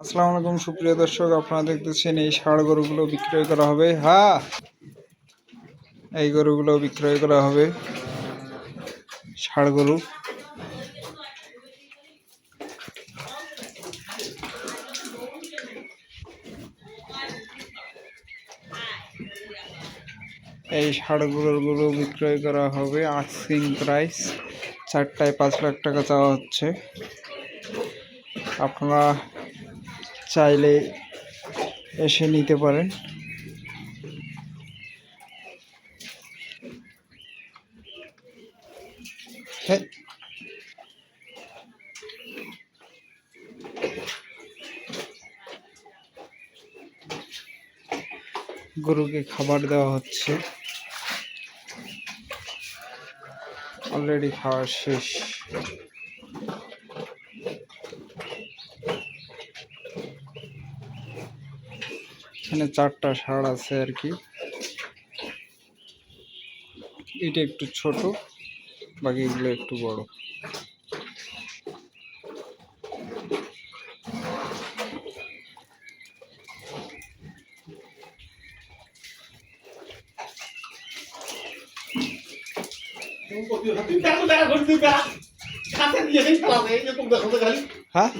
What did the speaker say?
আসসালামু আলাইকুম সুপ্রিয় দর্শক, আপনারা দেখতেছেন এই ষাঁড় গরুগুলো বিক্রয় করা হবে। হ্যাঁ, এই গরুগুলো বিক্রয় করা হবে, ষাঁড় গরু। এই ষাঁড় গরুগুলো বিক্রয় করা হবে আস্কিং প্রাইস। চারটায় 5 লাখ টাকা চাওয়া হচ্ছে। আপনারা চাইলে এসে নিতে পারেন। গরুকে খাবার দেওয়া হচ্ছে, অলরেডি খাওয়া শেষ। এখানে 4টা ষাঁড় আছে আর কি। এটা একটু ছোট, বাকিগুলো একটু বড়। হ্যাঁ।